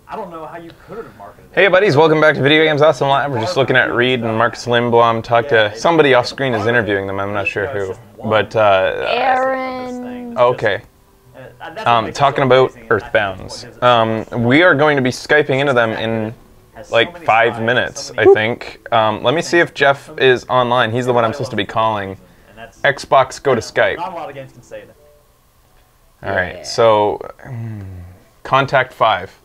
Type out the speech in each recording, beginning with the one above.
I don't know how you could have marketed it. Hey buddies, welcome back to Video Games Awesome Live. We're just looking at Reed and Marcus Lindblom talk to somebody off screen is interviewing them. I'm not sure who, but Aaron. okay. Talking about EarthBounds. We are going to be Skyping into them in like 5 minutes, I think. Let me see if Jeff is online. He's the one I'm supposed to be calling. Xbox, go to Skype. Not a lot of games can say that. All right, so contact 5.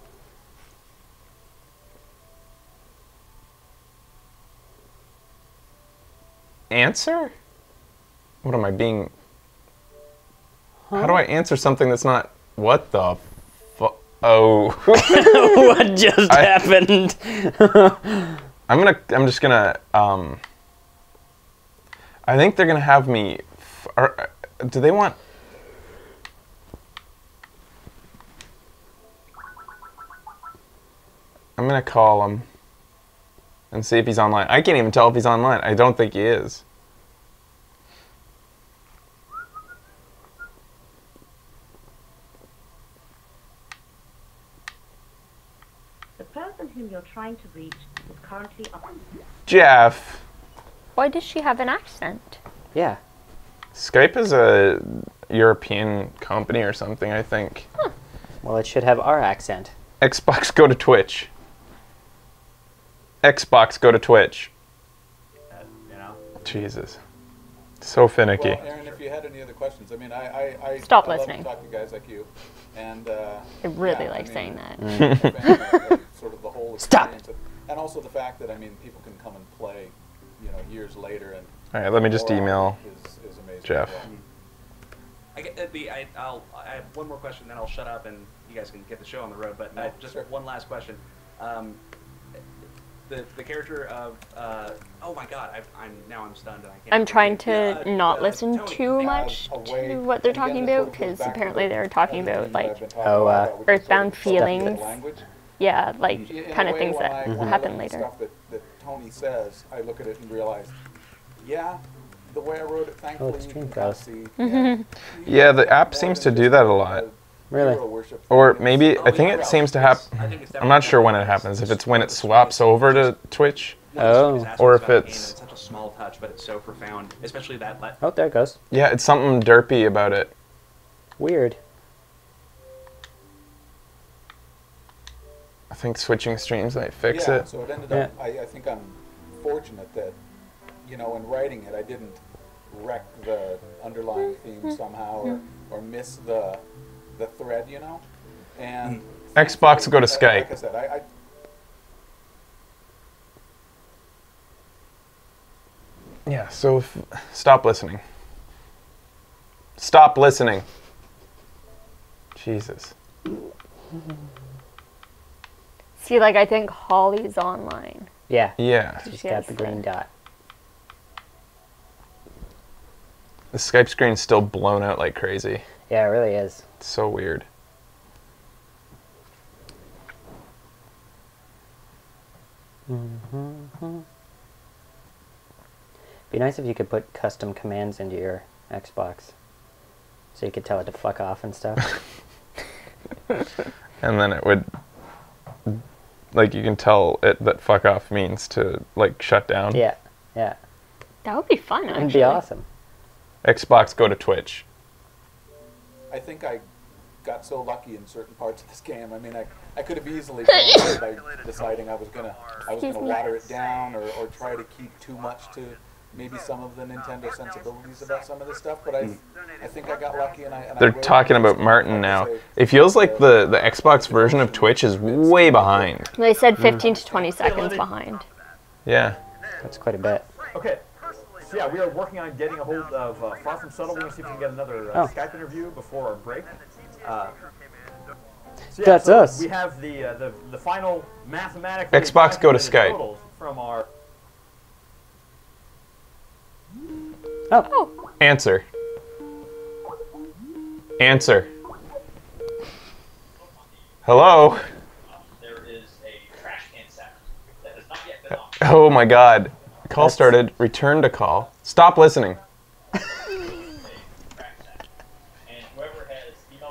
Answer? What am I being? How do I answer something that's not? What the? Oh. What just happened? I'm just gonna. I think they're gonna have me. Do they want? I'm gonna call him and see if he's online. I can't even tell if he's online. I don't think he is. The person whom you're trying to reach is currently on. Jeff. Why does she have an accent? Yeah. Skype is a European company or something, I think. Huh. Well, it should have our accent. Xbox, go to Twitch. Xbox, go to Twitch. You know? Jesus. So finicky. Well, Aaron, if you had any other questions, I mean, I Stop love listening. to talk to guys like you, and I really like saying that. Sort of the whole Stop. and also the fact that I mean, people can come and play, you know, years later, and All right, let me just email is amazing Jeff. as well. I have one more question, then I'll shut up and you guys can get the show on the road. But just one last question. The character of oh my God, I'm stunned and I can't. I'm trying to not listen too much to what they're talking about, because apparently they're talking about like earthbound feelings. Yeah, like kind of things that will happen later. Stuff that Tony says, I look at it and realize, yeah, the way I wrote it, thankfully you can kind of see. Yeah, the app seems to do that a lot. Really? Or maybe, I think it seems to happen, I'm not sure when it happens, if it's when it swaps over to Twitch, or if it's... It's such a small touch, but it's so profound, especially that... Oh, there it goes. Yeah, it's something derpy about it. Weird. I think switching streams might fix yeah, it. So it ended up, I think I'm fortunate that, you know, in writing it, I didn't wreck the underlying theme somehow, or miss the thread, you know? And Xbox, go to Skype. Like I said, Yeah, so stop listening. Stop listening. Jesus. See, like I think Holly's online. Yeah. Yeah. She's got the green dot. The Skype screen's still blown out like crazy. Yeah, it really is. It's so weird. Be nice if you could put custom commands into your Xbox, so you could tell it to fuck off and stuff. And then it would, like, you can tell it that fuck off means to, like, shut down. Yeah, yeah. That would be fun, actually. It'd be awesome. Xbox, go to Twitch. I think I got so lucky in certain parts of this game. I mean, I could have easily gone by deciding I was gonna water it down or try to keep too much to maybe some of the Nintendo sensibilities about some of this stuff. But I think I got lucky, and They're talking about Martin now. It feels like the Xbox version of Twitch is way behind. They said 15 to 20 seconds behind. Yeah. That's quite a bit. Okay. So yeah, we are working on getting a hold of Far From Subtle. We're going to see if we can get another Skype interview before our break. So yeah, that's us. We have the final mathematical Xbox, go to Skype. From our... Oh. Answer. Answer. Hello? There is a trash can sound that has not yet been off. Oh my God. Call started. Return to call. Stop listening.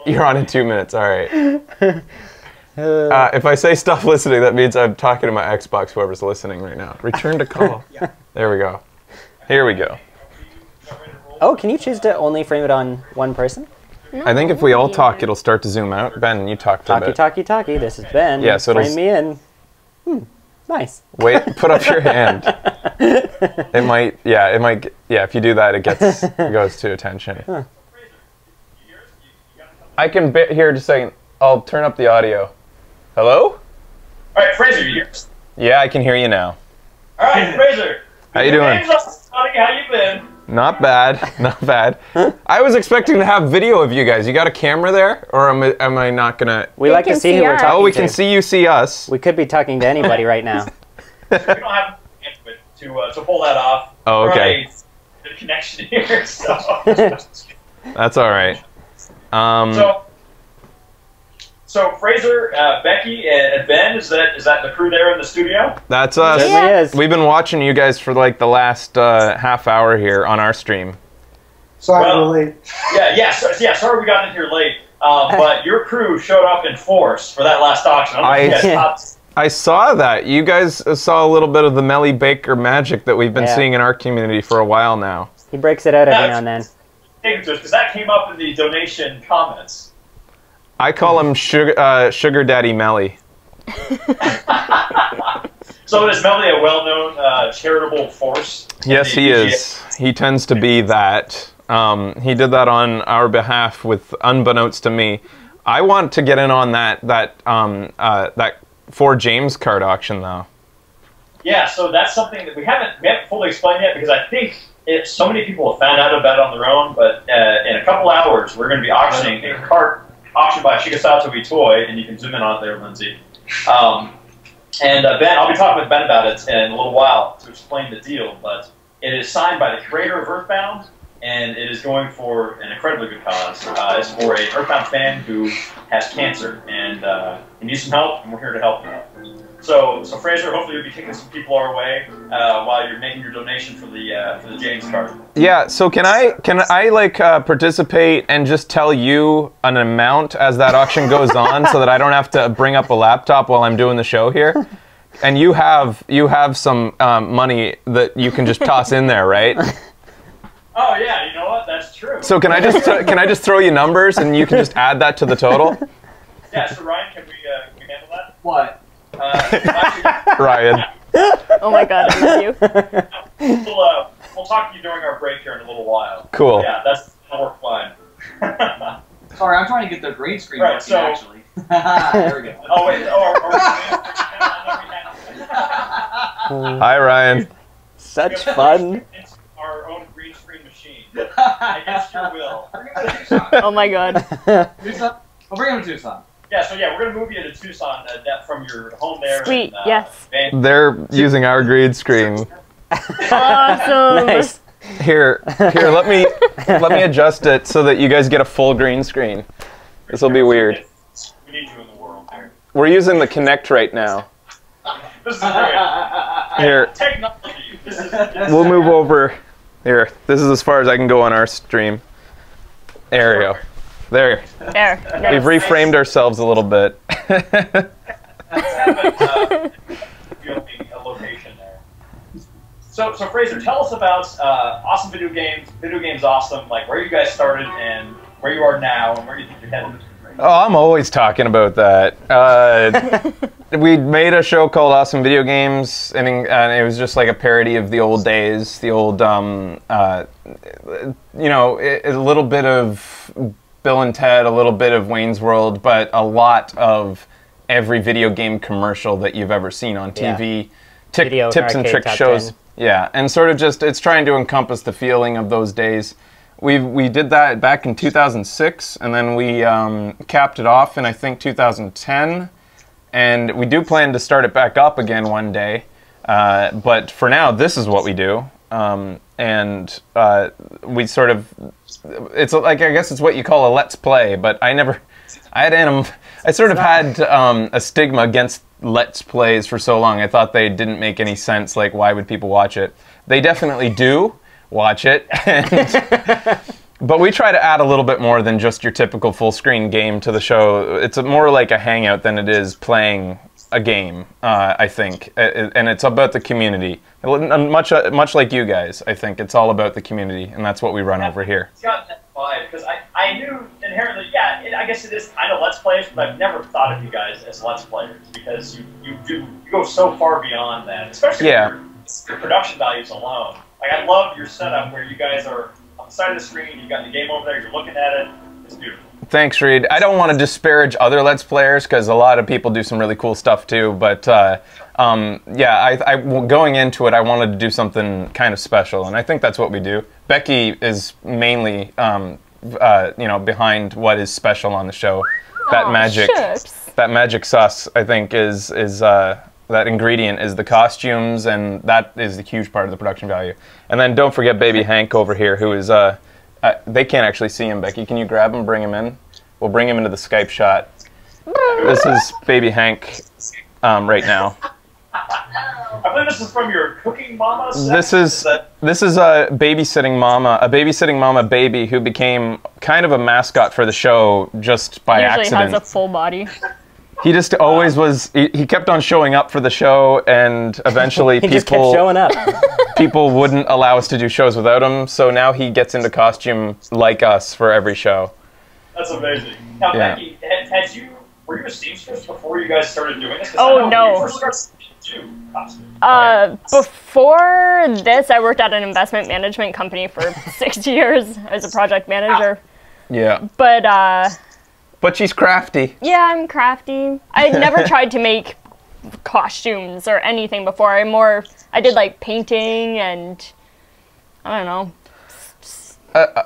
You're on in 2 minutes. All right. If I say stop listening, that means I'm talking to my Xbox, whoever's listening right now. Return to call. Yeah. There we go. Here we go. Oh, can you choose to only frame it on one person? No, I think if we all talk, it'll start to zoom out. Ben, you talked a bit. Talkie. This is Ben. Yeah, so frame me in. Nice. Wait, put up your hand. It might, if you do that, it goes to attention. Huh. I can here just a second. I'll turn up the audio. Hello? All right, Fraser, you here? Yeah, I can hear you now. All right, Fraser. How you doing? Name's up, how you been? Not bad, not bad. I was expecting to have video of you guys. You got a camera there, or am I not gonna? We like to see who we're talking to. Oh, we can see you see us. We could be talking to anybody right now. We don't have to pull that off. Oh, okay. The connection here, so. That's all right. So Fraser, Becky, and Ben, is that the crew there in the studio? That's us. It certainly is. We've been watching you guys for like the last half hour here on our stream. Sorry we're late. Sorry we got in here late. But your crew showed up in force for that last auction. I saw that. You guys saw a little bit of the Melly Baker magic that we've been seeing in our community for a while now. He breaks it out every now and then. Because that came up in the donation comments. I call him Sugar Daddy Melly. So is Melly a well-known charitable force? Yes, he is. He tends to be that. He did that on our behalf, with unbeknownst to me. I want to get in on that For James card auction, though. Yeah, so that's something that we haven't fully explained yet, because I think so many people have found out about it on their own. But in a couple hours, we're going to be auctioning a card auctioned by Shigesato Itoi, and you can zoom in on it there, Lindsay. Ben, I'll be talking with Ben about it in a little while to explain the deal, but it is signed by the creator of EarthBound, and it is going for an incredibly good cause. It's for a EarthBound fan who has cancer, and he needs some help, and we're here to help him. So Fraser, hopefully you'll be kicking some people our way while you're making your donation for the James card. Yeah. So can I like participate and just tell you an amount as that auction goes on, so that I don't have to bring up a laptop while I'm doing the show here? And you have some money that you can just toss in there, right? Oh yeah, you know what? That's true. So can I just throw you numbers and you can just add that to the total? Yeah. So Ryan, can we handle that? What? Ryan. Oh my God, I love you. We'll talk to you during our break here in a little while. Cool. Yeah, that'll work fine. Sorry, I'm trying to get the green screen working, actually. There we go. Oh wait, Hi, Ryan. Such fun. Our own green screen machine. Against your will. Oh my God. Tucson? I'll bring him to Tucson. Yeah, we're going to move you to Tucson from your home there. Sweet, and, yes. They're using our green screen. Awesome. Nice. Here, let me adjust it so that you guys get a full green screen. This will be weird. We need you in the world here. We're using the Kinect right now. This is great. Here. Technology. We'll move over. Here. This is as far as I can go on our stream. There we go. There. There. We've reframed ourselves a little bit. A location there. So Fraser, tell us about awesome video games. Video games awesome. Like where you guys started and where you are now and where you think you're headed. Oh, I'm always talking about that. We made a show called Awesome Video Games, and it was just like a parody of the old days, the old, a little bit of Bill and Ted, a little bit of Wayne's World, but a lot of every video game commercial that you've ever seen on TV. Yeah. Tips and tricks shows. 10. Yeah, and sort of just, it's trying to encompass the feeling of those days. We did that back in 2006, and then we capped it off in, I think, 2010. And we do plan to start it back up again one day. But for now, this is what we do. We sort of, it's like, I guess it's what you call a let's play, but I sort of had a stigma against let's plays for so long. I thought they didn't make any sense. Like, why would people watch it? They definitely do watch it. But we try to add a little bit more than just your typical full-screen game to the show. It's more like a hangout than it is playing a game, I think. And it's about the community. Much like you guys, I think. It's all about the community, and that's what we run over here. It's got that vibe, because I knew inherently, I guess it is kind of Let's Players, but I've never thought of you guys as Let's Players, because you go so far beyond that, especially your production values alone. Like, I love your setup where you guys are on the side of the screen, you've got the game over there, you're looking at it. It's beautiful. Thanks, Reed. I don't want to disparage other Let's Players because a lot of people do some really cool stuff too. But going into it, I wanted to do something kind of special, and I think that's what we do. Becky is mainly, behind what is special on the show. That magic sauce, I think, is that ingredient is the costumes, and that is a huge part of the production value. And then don't forget Baby Hank over here, who is they can't actually see him, Becky. Can you grab him, bring him in? We'll bring him into the Skype shot. This is Baby Hank right now. I believe this is from your cooking mama set? This is a babysitting mama baby who became kind of a mascot for the show just by accident. Usually has a full body. He just always was. He kept on showing up for the show, and eventually just kept showing up. People wouldn't allow us to do shows without him. So now he gets into costume like us for every show. That's amazing. Now, Becky, were you a seamstress before you guys started doing this? Oh no. Before this, I worked at an investment management company for 6 years as a project manager. Yeah. But she's crafty. Yeah, I'm crafty. I never tried to make costumes or anything before. I did like painting and I don't know.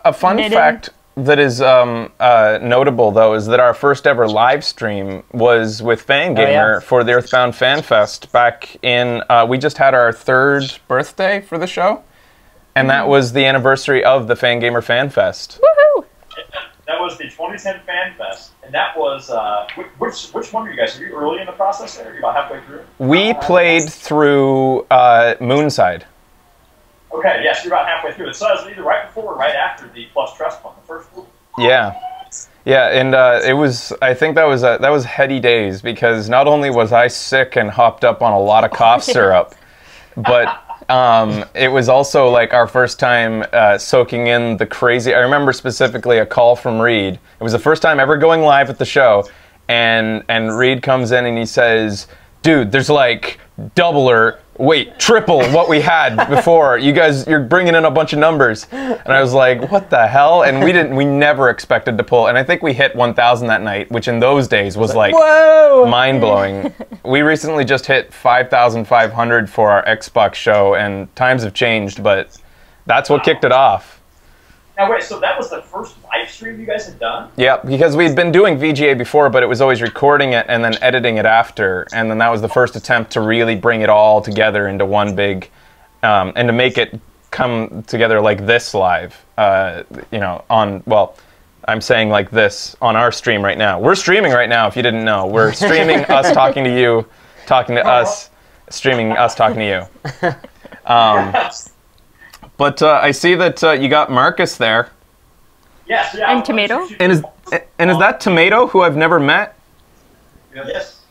A fun fact that is notable though is that our first ever live stream was with Fangamer for the EarthBound Fan Fest back in. We just had our 3rd birthday for the show, and that was the anniversary of the Fangamer Fan Fest. Woohoo! That was the 2010 Fan Fest, and that was, which one were you guys? Were you early in the process there? Were you about halfway through? We played through Moonside. Okay, yes, you're about halfway through. It says either right before or right after the Plus Trust one, the first one. Yeah. Yeah, and it was, I think that was heady days, because not only was I sick and hopped up on a lot of cough syrup, but it was also like our first time soaking in the crazy. I remember specifically a call from Reed. It was the first time ever going live at the show, and Reed comes in and he says, "Dude, there's like triple what we had before. You're bringing in a bunch of numbers." And I was like, "What the hell?" And we never expected to pull. And I think we hit 1,000 that night, which in those days was like mind blowing. We recently just hit 5,500 for our Xbox show, and times have changed, but that's what kicked it off. Now wait, so that was the first live stream you guys had done? Yeah, because we'd been doing VGA before, but it was always recording it and then editing it after, and then that was the first attempt to really bring it all together into one big, and to make it come together like this live, I'm saying like this on our stream right now. We're streaming right now, if you didn't know. We're streaming us talking to you, talking to us, streaming us talking to you. But I see that you got Marcus there. Yes, yeah. And Tomato? And is that Tomato, who I've never met? Yes.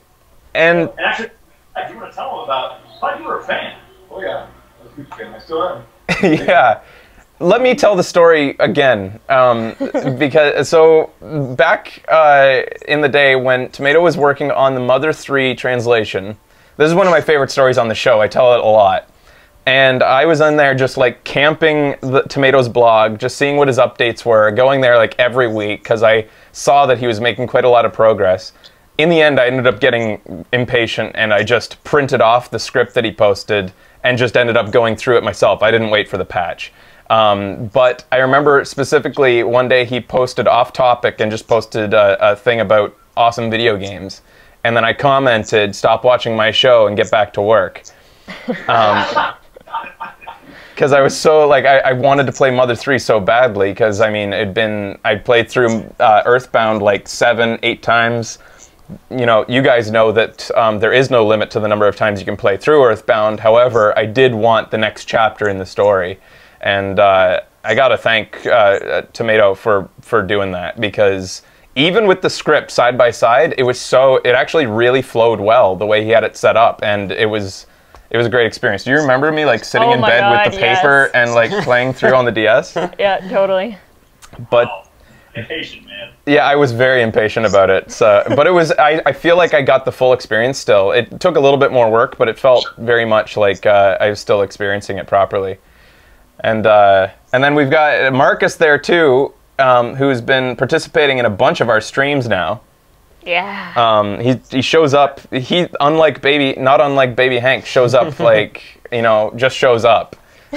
And actually, I do want to tell him about. I thought you were a fan. Oh yeah, I was a huge fan. I still am. Yeah. Let me tell the story again, because back in the day when Tomato was working on the Mother 3 translation, this is one of my favorite stories on the show. I tell it a lot. And I was in there just like camping the Tomato's blog, just seeing what his updates were, going there like every week because I saw that he was making quite a lot of progress. In the end, I ended up getting impatient and I just printed off the script that he posted and just ended up going through it myself. I didn't wait for the patch. But I remember specifically one day he posted off topic and just posted a thing about awesome video games. And then I commented, "Stop watching my show and get back to work." Because I was so, like, I wanted to play Mother 3 so badly, because, I mean, I'd played through EarthBound like 7-8 times. You know, you guys know that there is no limit to the number of times you can play through EarthBound. However, I did want the next chapter in the story. And I gotta thank Tomato for doing that, because even with the script side by side, it actually really flowed well the way he had it set up, and it was a great experience. Do you remember me like sitting in bed with the paper and like playing through on the DS? Yeah, totally. But impatient, man. Yeah, I was very impatient about it. So, but it was I feel like I got the full experience still. It took a little bit more work, but it felt very much like I was still experiencing it properly. And then we've got Marcus there too, who's been participating in a bunch of our streams now. Yeah. He shows up. He not unlike Baby Hank, shows up like, you know, just shows up.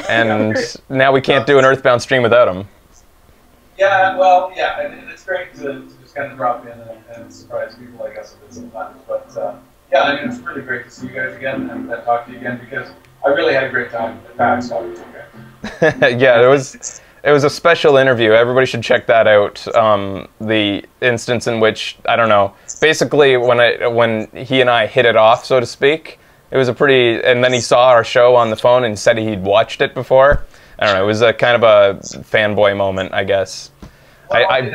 And now we can't do an EarthBound stream without him. Yeah, well, yeah, and it's great to just kind of drop in and surprise people, I guess, a bit sometimes. But yeah, I mean, it's really great to see you guys again and talk to you again, because I really had a great time at PAX talking to you guys. Yeah, it was a special interview. Everybody should check that out. The instance in which, I don't know, basically when he and I hit it off, so to speak, it was and then he saw our show on the phone and said he'd watched it before. I don't know, it was a kind of a fanboy moment, I guess. Well,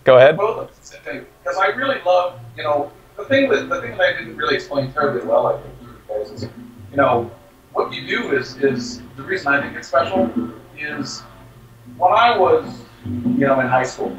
go ahead. Because I really love, you know, the thing that I didn't really explain terribly well, I think, to you guys is, you know, what you do is the reason I think it's special is when I was, you know, in high school,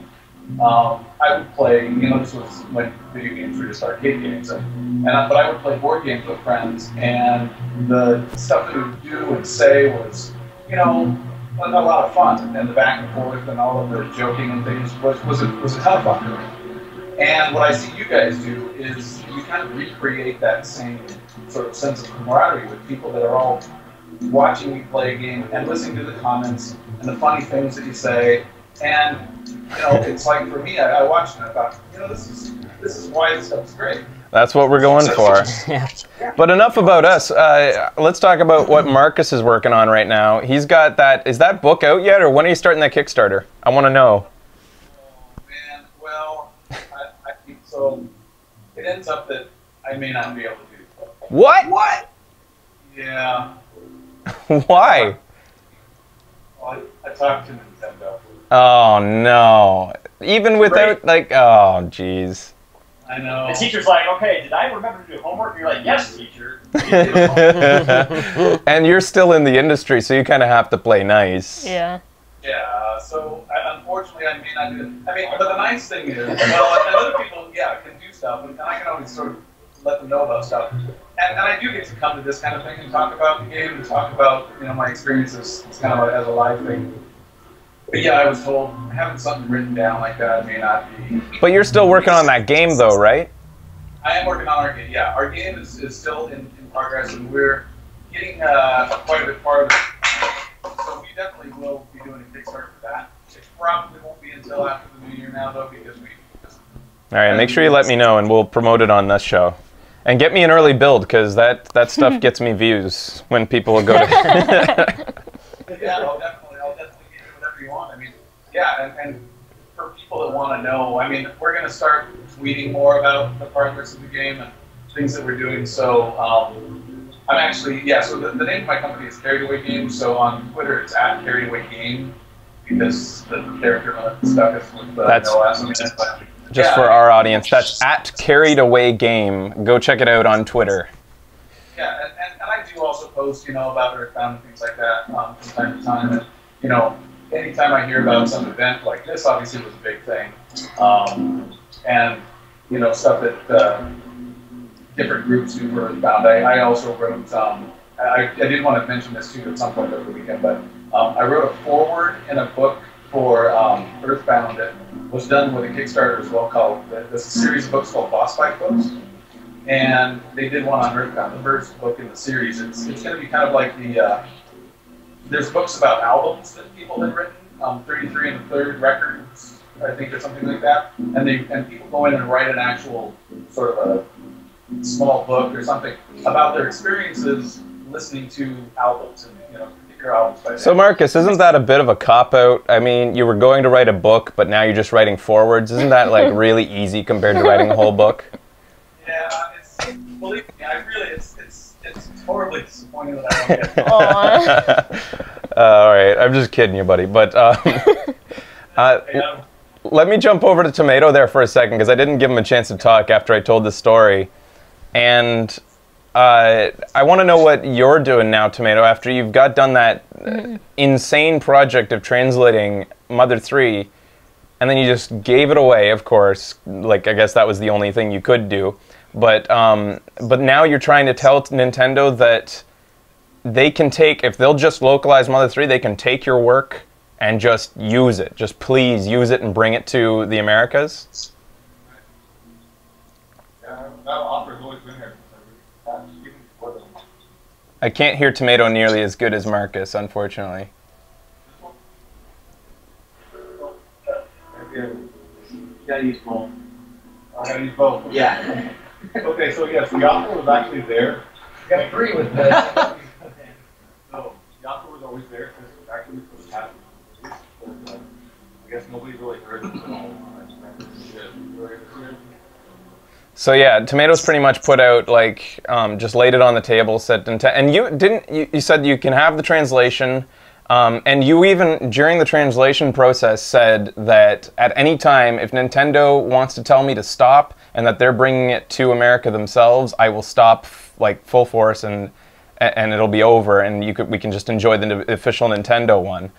I would play, you know, this was when video games were just arcade games, but I would play board games with friends, and the stuff that we would do and say was, you know, a lot of fun, and the back and forth and all of the joking and things was a ton of fun to me. And what I see you guys do is you kind of recreate that same sort of sense of camaraderie with people that are all watching you play a game and listening to the comments and the funny things that you say. And, you know, it's like for me, I watched and I thought, you know, this is why this stuff's great. That's what we're going for. But enough about us. Let's talk about what Marcus is working on right now. He's got that. Is that book out yet, or when are you starting that Kickstarter? I want to know. Oh, man. Well, I think so. It ends up that I may not be able to do it. What? Yeah. Why? Well, I talked to Nintendo. Oh, no. Even without, like, oh, jeez. I know. The teacher's like, okay, did I remember to do homework? And you're like, yes, teacher. And you're still in the industry, so you kind of have to play nice. Yeah. Yeah, so unfortunately I may not do it. I mean, but the nice thing is, well, and other people, yeah, can do stuff, and I can always sort of let them know about stuff. And I do get to come to this kind of thing and talk about the game and talk about, you know, my experiences. It's kind of as a live thing. But yeah, I was told having something written down like that may not be. But you're still working on that game, though, right? I am working on our game. Yeah, our game is still in progress, and we're getting quite a bit farther. So we definitely will be doing a Kickstarter for that. It probably won't be until after the new year now, though, because we. All right, make sure you let me know, and we'll promote it on this show. And get me an early build, because that stuff gets me views when people go to. Yeah, I'll definitely give you whatever you want. I mean, yeah, and for people that want to know, I mean, we're going to start tweeting more about the progress of the game and things that we're doing. So I'm actually, yeah, so the name of my company is Carried Away Games. So on Twitter, it's at Carried Away Game, because the character stuck is with no S in it. But, just for our audience, that's at Carried Away Game. Go check it out on Twitter. Yeah, and I do also post, you know, about EarthBound and things like that from time to time. And, you know, anytime I hear about some event like this, obviously was a big thing. And, you know, stuff that different groups do for EarthBound. I also wrote, I did want to mention this too at some point over the weekend, but I wrote a foreword in a book for EarthBound that was done with a Kickstarter as well called, there's a series of books called Boss Fight books. And they did one on EarthBound, the first book in the series. It's going to be kind of like the, there's books about albums that people have written, 33 and the Third records, I think, or something like that. And people go in and write an actual sort of a small book or something about their experiences listening to albums and, you know, particular albums. By so Marcus, isn't that a bit of a cop-out? I mean, you were going to write a book, but now you're just writing forwards. Isn't that like really easy compared to writing a whole book? Yeah, believe me, I really, it's horribly disappointing that I don't get it. All right, I'm just kidding you, buddy. But let me jump over to Tomato there for a second, because I didn't give him a chance to talk after I told the story. And I want to know what you're doing now, Tomato, after you've done that insane project of translating Mother 3, and then you just gave it away, of course. Like, I guess that was the only thing you could do. But now you're trying to tell Nintendo that they can take, if they'll just localize Mother 3, they can take your work and just use it. Just please use it and bring it to the Americas. Yeah, that offer's always been here. I can't hear Tomato nearly as good as Marcus, unfortunately. You gotta use both. I gotta use both. Yeah. Okay, so yes, the offer was actually there. You gotta agree with that. So the offer was always there, actually for the past. But I guess nobody really heard it. So yeah, Tomato's pretty much put out, like, just laid it on the table, said, and you said you can have the translation, and you even, during the translation process, said that at any time, if Nintendo wants to tell me to stop, and that they're bringing it to America themselves, I will stop, like, full force, and it'll be over, and we can just enjoy the official Nintendo one.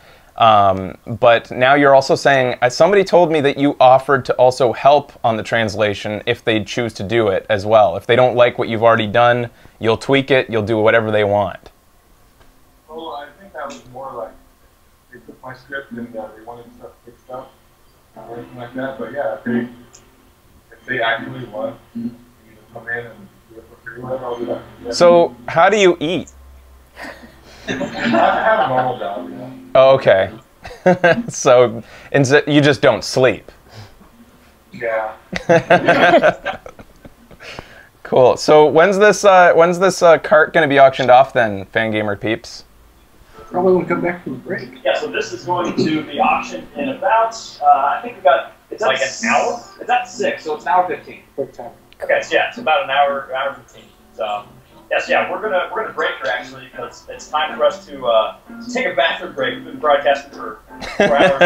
But now you're also saying, somebody told me that you offered to also help on the translation if they choose to do it as well. If they don't like what you've already done, you'll tweak it, you'll do whatever they want. Well, I think that was more like, they took my script and they wanted stuff fixed up, or anything like that. But yeah, if they actually want me to come in and do it for free, whatever, I'll do that. Yeah. So, how do you eat? I have a normal job, you know. Oh, okay. So you just don't sleep. Yeah. Cool. So when's this cart going to be auctioned off then, Fangamer peeps? Probably when we come back from the break. Yeah, so this is going to be auctioned in about, I think it's like an hour? It's at 6, so it's an hour 15. Quick time. Okay, so yeah, it's about an hour 15. So, yes, yeah, we're gonna break here actually, because it's time for us to take a bathroom break. We've been broadcasting for 4 hours.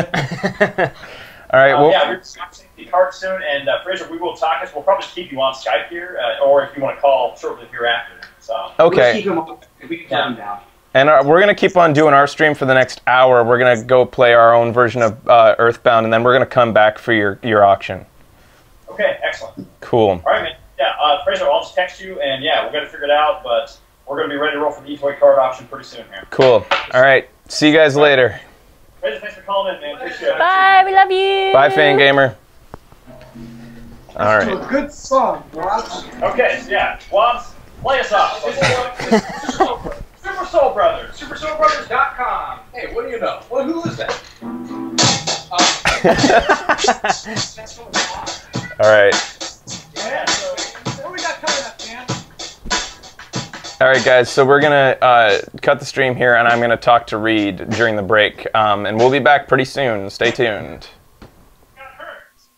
All right. Well, yeah, we're discussing the card soon, and Fraser, we will talk. We'll probably keep you on Skype here, or if you want to call shortly hereafter. So. Okay. We'll keep them up if we can turn them down. And we're going to keep on doing our stream for the next hour. We're going to go play our own version of EarthBound, and then we're going to come back for your auction. Okay, excellent. Cool. All right, man. Yeah, Fraser, I'll just text you, and yeah, we're going to figure it out, but we're going to be ready to roll for the eToy card auction pretty soon here. Cool. All right. See you guys later. Fraser, thanks for calling in, man. Appreciate it. Bye, we love you. Bye, Fangamer. All right. A good song, Wobbs. Okay, so yeah, Wobbs, play us off. Super Soul Brothers. SuperSoulBrothers.com. Hey, what do you know? Well, who is that? All right. Yeah, so What do we got coming up, man? All right, guys. So we're gonna cut the stream here, and I'm gonna talk to Reed during the break, and we'll be back pretty soon. Stay tuned.